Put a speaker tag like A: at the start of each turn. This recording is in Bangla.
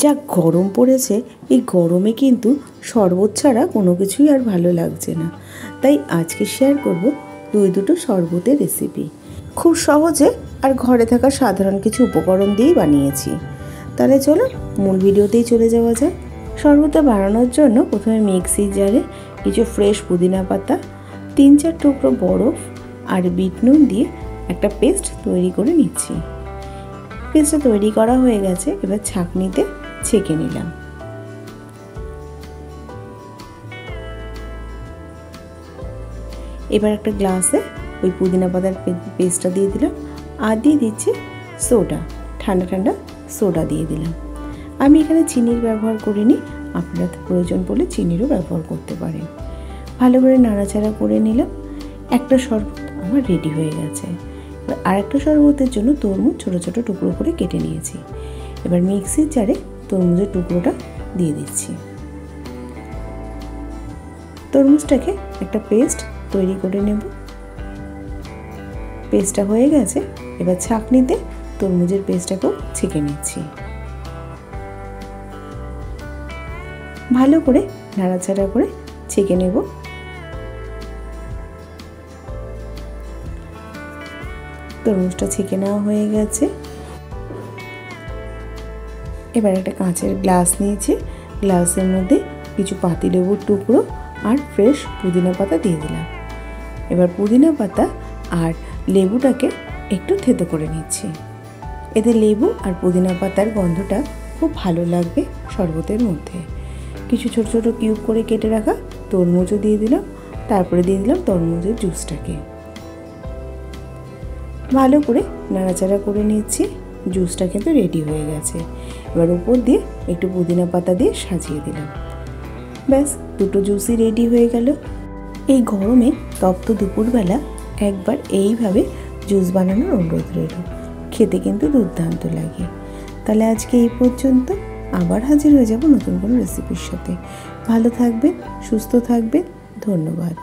A: যা গরম পড়েছে, এই গরমে কিন্তু শরবত ছাড়া কোনো কিছুই আর ভালো লাগছে না। তাই আজকে শেয়ার করব দুটো শরবতের রেসিপি। খুব সহজে আর ঘরে থাকা সাধারণ কিছু উপকরণ দিয়েই বানিয়েছি। তাহলে চলো মূল ভিডিওতেই চলে যাওয়া যায়। শরবতটা বানানোর জন্য প্রথমে মিক্সি জারে কিছু ফ্রেশ পুদিনা পাতা, 3-4 টুকরো বরফ আর বিট নুন দিয়ে একটা পেস্ট তৈরি করে নিচ্ছি। পেস্টটা তৈরি করা হয়ে গেছে, এবার ছাঁকনিতে ছেঁকে নিলাম। এবার একটা গ্লাসে ওই পুদিনা পাতার পেস্টটা দিয়ে দিলাম আর দিয়ে দিচ্ছি সোডা, ঠান্ডা ঠান্ডা সোডা দিয়ে দিলাম। আমি এখানে চিনির ব্যবহার করিনি, আপনারা প্রয়োজন পড়লে চিনিরও ব্যবহার করতে পারেন। ভালো করে নাড়াচাড়া করে নিলাম। একটা শরবত আমার রেডি হয়ে গেছে। এবার আরেকটা শরবতের জন্য তরমুজ ছোটো ছোটো টুকরো করে কেটে নিয়েছি। এবার মিক্সির জারে তরমুজের টুকরোটা দিয়ে দিচ্ছি। তরমুজটাকে একটা পেস্ট তৈরি করে নেব। পেস্টটা হয়ে গেছে, এবার ছাঁকনিতে তরমুজের পেস্টটাকেও ছেঁকে নিচ্ছি। ভালো করে নাড়াচাড়া করে ছেঁকে নেব। তরমুজটা ছেঁকে নেওয়া হয়ে গেছে। এবার একটা কাঁচের গ্লাস নিয়েছি, গ্লাসের মধ্যে কিছু পাতিলেবুর টুকরো আর ফ্রেশ পুদিনা পাতা দিয়ে দিলাম। এবার পুদিনা পাতা আর লেবুটাকে একটু থেতো করে নিচ্ছি। এতে লেবু আর পুদিনা পাতার গন্ধটা খুব ভালো লাগবে শরবতের মধ্যে। কিছু ছোট ছোট কিউব করে কেটে রাখা তরমুজও দিয়ে দিলাম, তারপরে দিয়ে দিলাম তরমুজের জুসটাকে। ভালো করে নাড়াচাড়া করে নিচ্ছি। জুসটা কিন্তু রেডি হয়ে গেছে। এবার উপর দিয়ে একটু পুদিনা পাতা দিয়ে সাজিয়ে দিলাম। ব্যাস, দুটো জুসই রেডি হয়ে গেল। এই গরমে তপ্ত দুপুরবেলা একবার এইভাবে জুস বানানোর অনুরোধ রইল। খেতে কিন্তু দুর্দান্ত লাগে। তাহলে আজকে এই পর্যন্ত, আবার হাজির হয়ে যাব নতুন কোনো রেসিপির সাথে। ভালো থাকবেন, সুস্থ থাকবেন। ধন্যবাদ।